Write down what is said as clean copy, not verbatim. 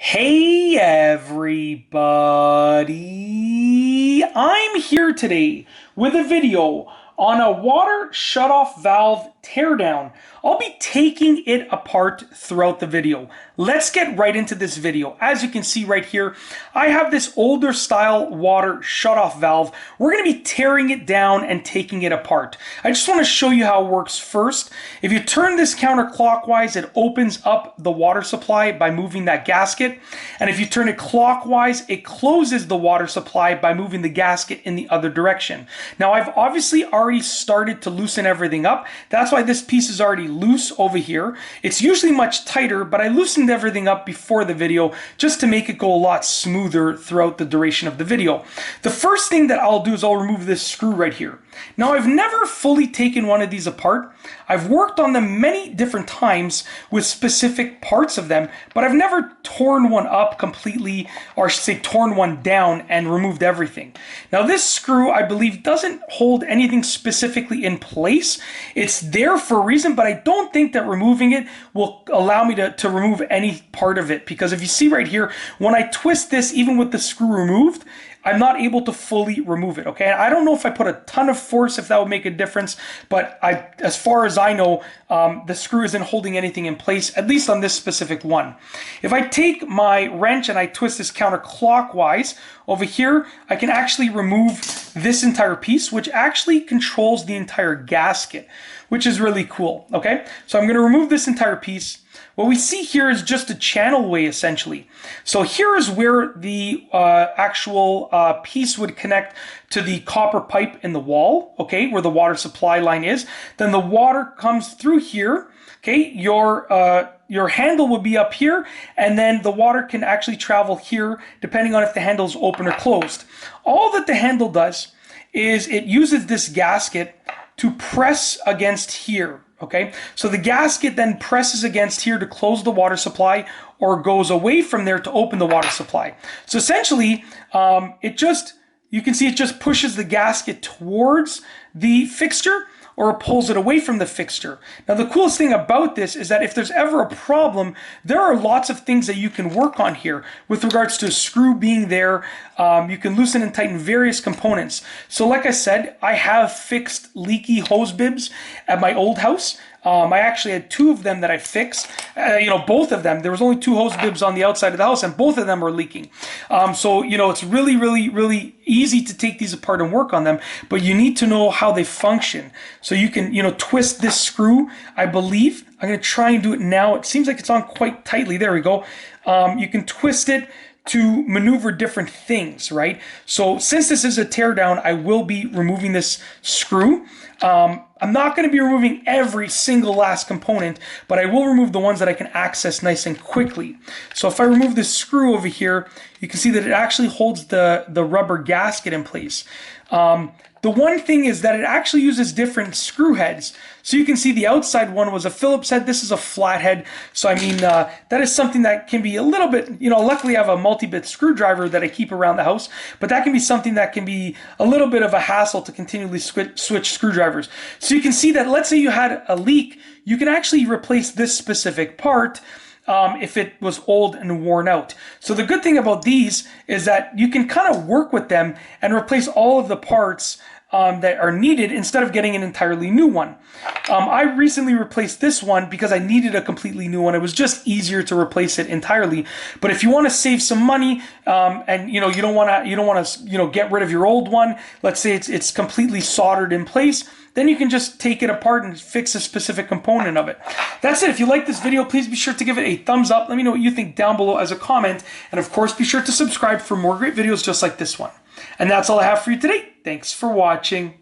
Hey everybody, I'm here today with a video on a water shutoff valve teardown. I'll be taking it apart throughout the video. Let's get right into this video. As you can see right here, I have this older style water shutoff valve. We're going to be tearing it down and taking it apart. I just want to show you how it works first. If you turn this counterclockwise, it opens up the water supply by moving that gasket. And if you turn it clockwise, it closes the water supply by moving the gasket in the other direction. Now, I've obviously already started to loosen everything up. That's why this piece is already loose over here. It's usually much tighter, but I loosened everything up before the video just to make it go a lot smoother throughout the duration of the video. The first thing that I'll do is I'll remove this screw right here. Now, I've never fully taken one of these apart. I've worked on them many different times with specific parts of them, but I've never torn one up completely, or I should say torn one down and removed everything. Now, this screw, I believe, doesn't hold anything specifically in place. It's there for a reason, but I don't think that removing it will allow me to remove any part of it, because if you see right here, when I twist this, even with the screw removed, I'm not able to fully remove it, okay? I don't know if I put a ton of force, if that would make a difference, but as far as I know, the screw isn't holding anything in place, at least on this specific one. If I take my wrench and I twist this counterclockwise, over here, I can actually remove this entire piece, which actually controls the entire gasket, which is really cool, okay? So I'm gonna remove this entire piece. What we see here is just a channel way, essentially. So here is where the actual piece would connect to the copper pipe in the wall, okay, where the water supply line is. Then the water comes through here, okay? Your handle will be up here, and then the water can actually travel here, depending on if the handle is open or closed. All that the handle does is it uses this gasket to press against here. Okay, so the gasket then presses against here to close the water supply, or goes away from there to open the water supply. So essentially, you can see it just pushes the gasket towards the fixture, or it pulls it away from the fixture. Now, the coolest thing about this is that if there's ever a problem, there are lots of things that you can work on here with regards to a screw being there. You can loosen and tighten various components. So like I said, I have fixed leaky hose bibs at my old house. I actually had two of them that I fixed, both of them. There was only two hose bibs on the outside of the house, and both of them were leaking. So, it's really, really, really easy to take these apart and work on them, but you need to know how they function. So you can, twist this screw, I believe. I'm going to try and do it now. It seems like it's on quite tightly. There we go. You can twist it to maneuver different things, right? So since this is a teardown, I will be removing this screw. I'm not going to be removing every single last component, but I will remove the ones that I can access nice and quickly. So if I remove this screw over here, you can see that it actually holds the rubber gasket in place. The one thing is that it actually uses different screw heads. So you can see the outside one was a Phillips head. This is a flat head. So I mean, that is something that can be a little bit, luckily I have a multi-bit screwdriver that I keep around the house, but that can be something that can be a little bit of a hassle to continually switch screwdrivers. So you can see that, let's say you had a leak, you can actually replace this specific part if it was old and worn out. So the good thing about these is that you can kind of work with them and replace all of the parts that are needed instead of getting an entirely new one. I recently replaced this one because I needed a completely new one. It was just easier to replace it entirely. But if you want to save some money, and you don't want to get rid of your old one, let's say it's completely soldered in place, then you can just take it apart and fix a specific component of it. That's it. If you like this video, please be sure to give it a thumbs up. Let me know what you think down below as a comment. And of course, be sure to subscribe for more great videos just like this one. And that's all I have for you today. Thanks for watching.